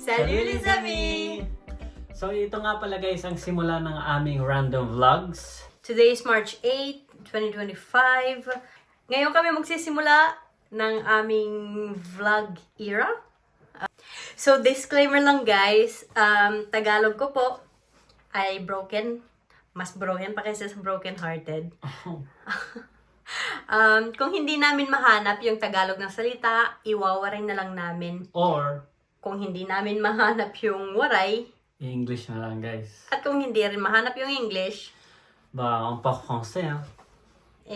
Salut les amis! So ito nga pala guys ang simula ng aming random vlogs. Today is March 8, 2025. Ngayon kami magsisimula ng aming vlog era. So disclaimer lang guys, Tagalog ko po ay broken. Mas broken pa kaysa sa broken hearted. Kung hindi namin mahanap yung Tagalog ng salita, iwawaray na lang namin. Or Kung hindi namin mahanap yung waray, English na lang guys. at kung hindi rin mahanap yung English, Ba, on parle français hein.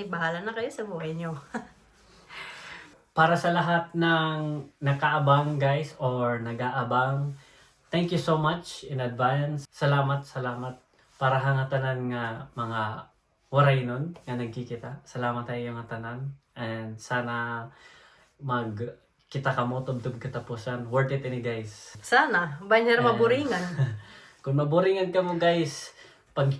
bahala na kayo sa buhay nyo. Para sa lahat ng nakaabang guys or nag-aabang, thank you so much in advance. Salamat. Para hangatanan nga mga waray nun nga nagkikita. Salamat tayo nga tanan. And sana kita ka mo tubtub katapusan. Worth it ini guys. Sana, banyer maburingan. Kung maboringan ka mo guys, pag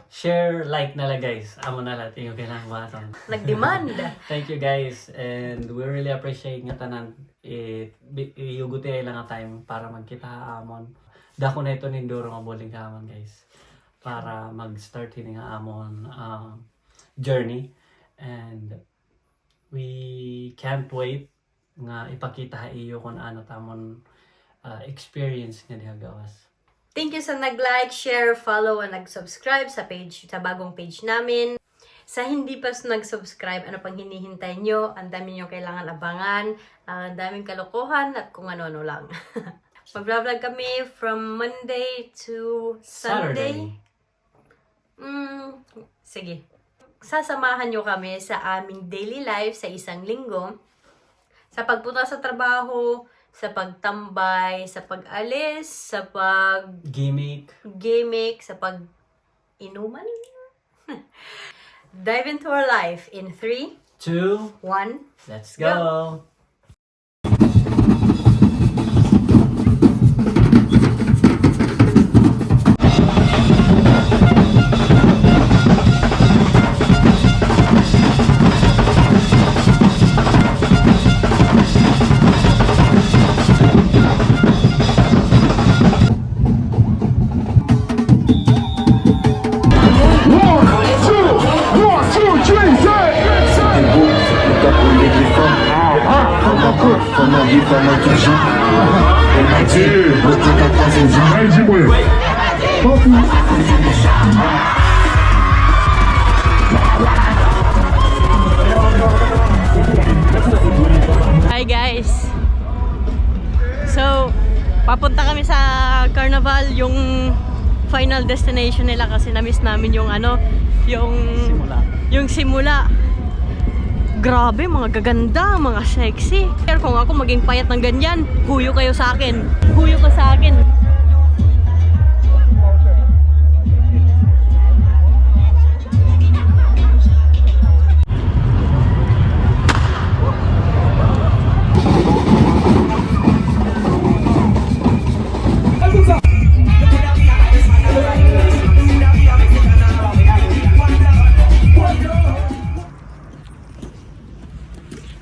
share, like na lang guys. Amo na lang, tingin ko kailangan baton. Nagdemand. Thank you guys, and we really appreciate nga tanan. Iyuguti lang nga time para magkita amon. Dako na ito ninduro mabuling ka amon guys. Para mag-start ini nga amon journey. And we can't wait nga ipakita iyo kung ano tamon experience nga diha gawas. Thank you sa nag-like, share, follow, and nag-subscribe sa bagong page namin. Sa hindi pa nag-subscribe, ano pang hinihintay nyo? Ang dami nyo kailangan abangan, ang daming kalokohan, at kung ano-ano lang. Mag-vlog kami from Monday to Sunday. Sige. Sasamahan nyo kami sa aming daily life sa isang linggo. Sa pagpunta sa trabaho, sa pagtambay, sa pag-alis, sa Gimmick. sa pag-inuman. Dive into our life in 3, 2, 1. let's go! Comment tu joues? Elle m'a dit, moi tout à ta saison. Hi guys! So, papunta kami sa Carnival, yung final destination nila kasi na-miss namin yung yung simula. Grabe, mga gaganda, mga sexy. Pero kung ako maging payat ng ganyan, huyo kayo sa akin. Huyo ka sa akin.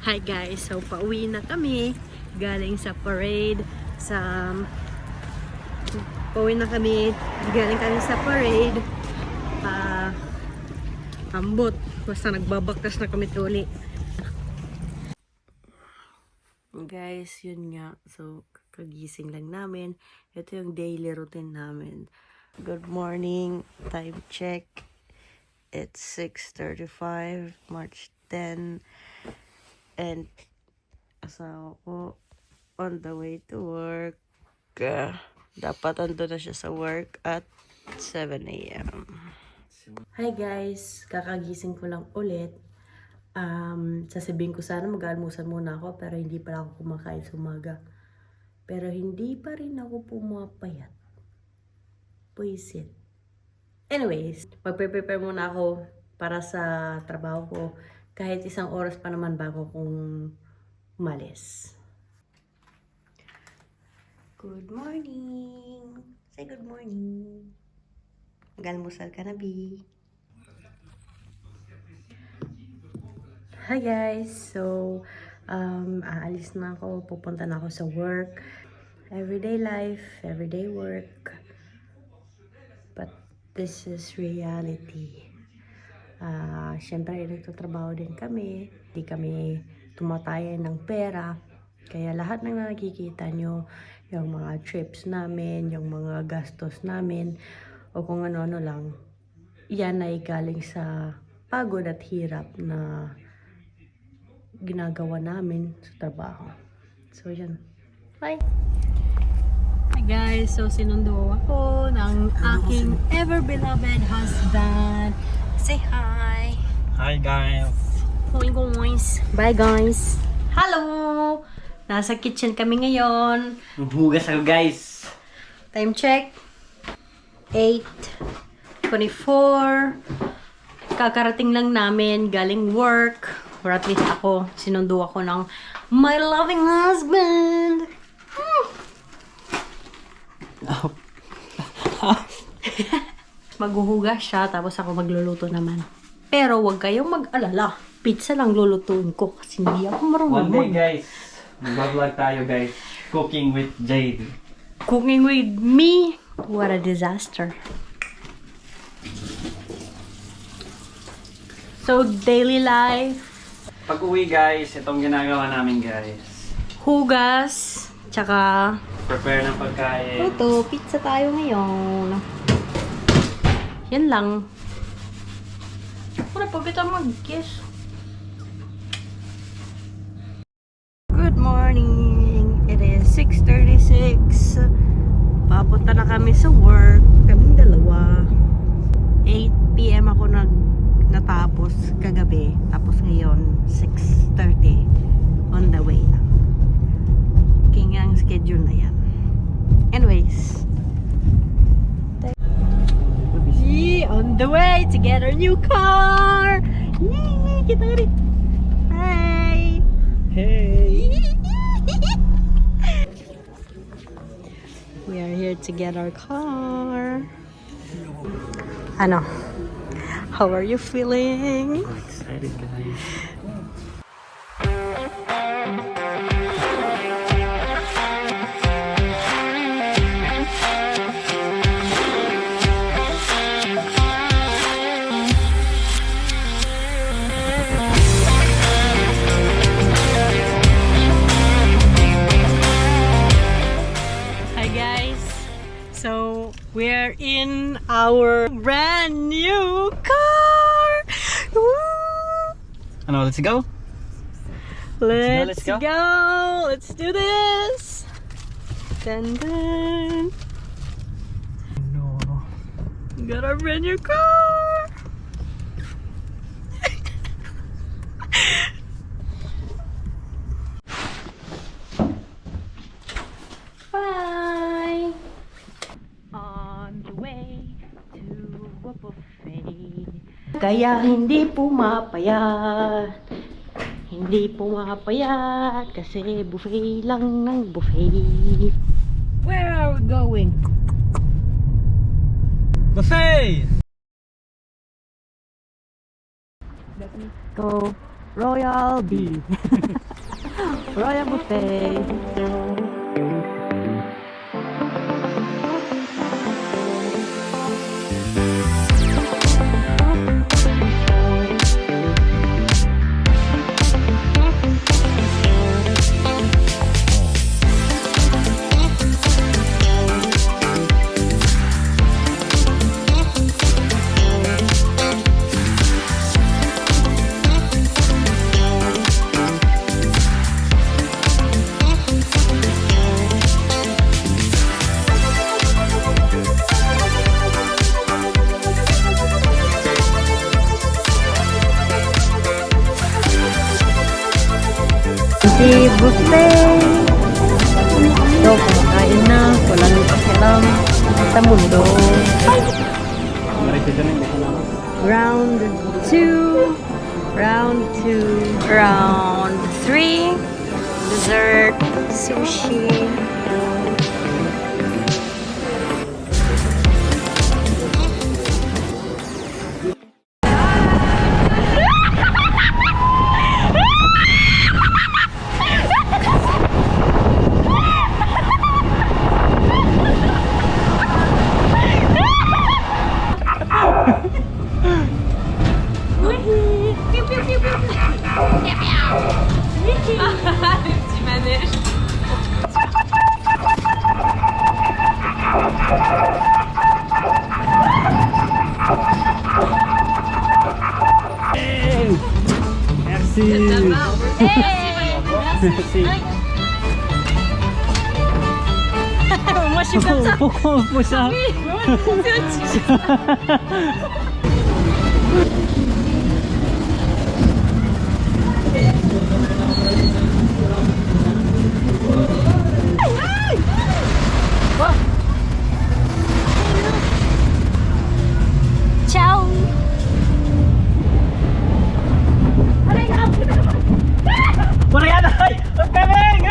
Hi guys, so pauwi na kami galing sa parade pauwi na kami galing sa parade ambot, basta nagbabaktas na kami tuli guys, yun nga, so kagising lang namin, ito yung daily routine namin. Good morning, time check, it's 6:35 March 10. And asawa ko on the way to work. Dapat ando na siya sa work at 7 a.m. Hi guys! Kakagising ko lang ulit. Sasabihin ko sana mag-almusal muna ako pero hindi pala ako kumakain sa umaga. Pero hindi pa rin ako pumapayat. Puisit. Anyways, magpe-prepare muna ako para sa trabaho ko. Kahit isang oras pa naman bago kong umalis. Good morning! Say good morning! Mag-almusal ka na, B. Hi guys! So, aalis na ako. Pupunta na ako sa work. everyday life, everyday work. But this is reality. Siyempre, nagtatrabaho din kami. Hindi kami tumatayan ng pera. Kaya lahat ng nakikita nyo, yung mga trips namin, yung mga gastos namin, o kung ano-ano lang, yan ay galing sa pagod at hirap na ginagawa namin sa trabaho. So, yan. Bye! Hi guys! So, sinundo ako ng aking ever-beloved husband. Say hi! Hi guys! Hi guys! Bye guys! Hello! Nasa kitchen kami ngayon. Hugas ako guys! Time check. 8:24. Kakarating lang namin galing work. Or at least ako, sinundo ako ng my loving husband. Maghuhugas siya, tapos ako magluluto naman. Pero huwag kayong mag-alala. Pizza lang lulutuin ko kasi hindi ako marunong. One day guys, mag-vlog tayo guys. Cooking with Jade. Cooking with me? What a disaster. So, daily life. Pag uwi guys, itong ginagawa namin guys. Hugas. Tsaka, Prepare ng pagkain. ito, pizza tayo ngayon. Yan lang. Wala pa kita mag-kiss. Good morning. It is 6:36. Papunta na kami sa work. Kaming dalawa. 8 p.m. ako natapos kagabi. Tapos ngayon, 6:30. On the way na. King ang schedule na yan. Anyways. On the way to get our new car! Yay! Kita ka rin! Hi! Hey! We are here to get our car. Ano? How are you feeling? Excited guys. Hi guys! So, we're in our brand new car! Woo! Ano, let's go? Let's go. go! Let's do this! Dun dun! No. Got our brand new car! Bye! On the way to a buffet. Kaya hindi pumapayat. Hindi pumapayat kasi buffet lang ng buffet. Where are we going? Buffet! Go Royal B. Royal Buffet. Si buffet. So, kumakain na. Walang pakialam sa mundo. Round 2. Round 2. Round 3. Dessert. Sushi. Tu manèges. Merci. Merci. Moi, je suis comme ça. Pourquoi on fait ça? Ciao. Wala yan! Ay! Ang galing!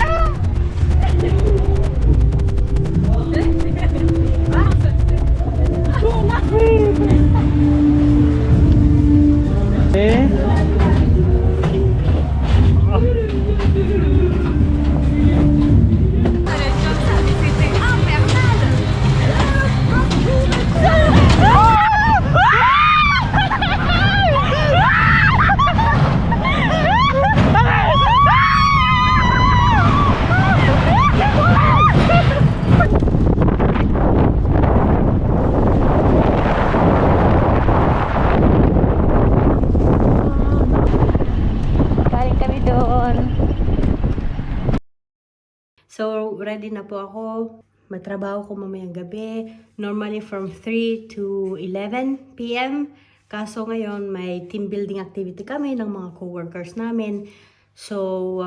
Ah! Eh? Galing kami doon. So, ready na po ako. Magtrabaho ko mamayang gabi. Normally from 3 to 11 p.m. Kaso ngayon may team building activity kami ng mga co-workers namin. So,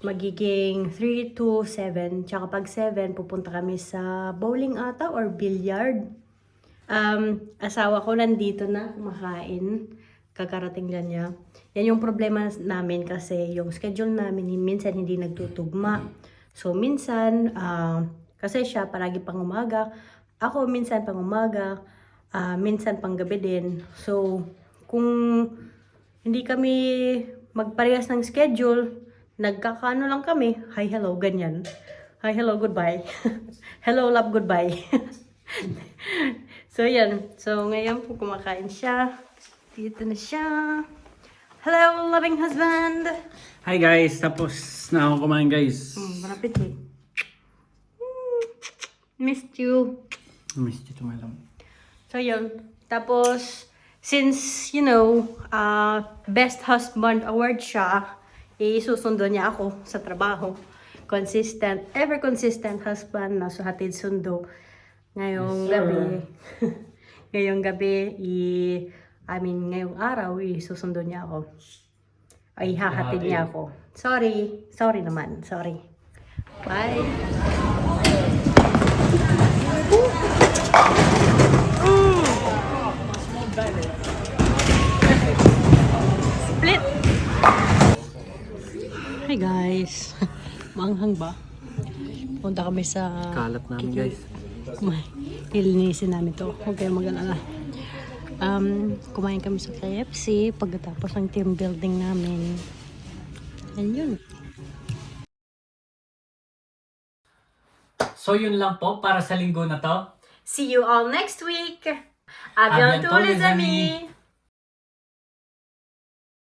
magiging 3 to 7. Tsaka pag 7, pupunta kami sa bowling ata or billiard. Asawa ko nandito na kumakain. Kakarating lang niya. Yan yung problema namin kasi yung schedule namin minsan hindi nagtutugma. So minsan, kasi siya palagi pang umaga. Ako minsan pang umaga. Minsan pang gabi din. So kung hindi kami magparehas ng schedule, nagkakaano lang kami. Hi, hello, ganyan. Hi, hello, goodbye. Hello, love, goodbye. So yan. So ngayon po kumakain siya. Dito na siya. Hello, loving husband. Hi guys! Tapos na ako kumain guys. Marapit eh. Missed you. Miss you to my love. So yun. Tapos, since, you know, Best Husband Award siya, isusundo niya ako sa trabaho. Consistent, ever consistent husband na hatid sundo. Ngayong gabi. Ngayong gabi, ngayong araw, isusundo niya ako. Ay, hahatid niya ako. Sorry. Sorry naman. Sorry. Bye. Split. Hi guys. Maanghang ba? Punta kami sa... Kalat namin guys. Ilinisin namin to. Huwag kayong mag-alala. Kumain kami sa KFC pagkatapos ng team building namin. And yun. So yun lang po para sa linggo na to. See you all next week. À bientôt les amis.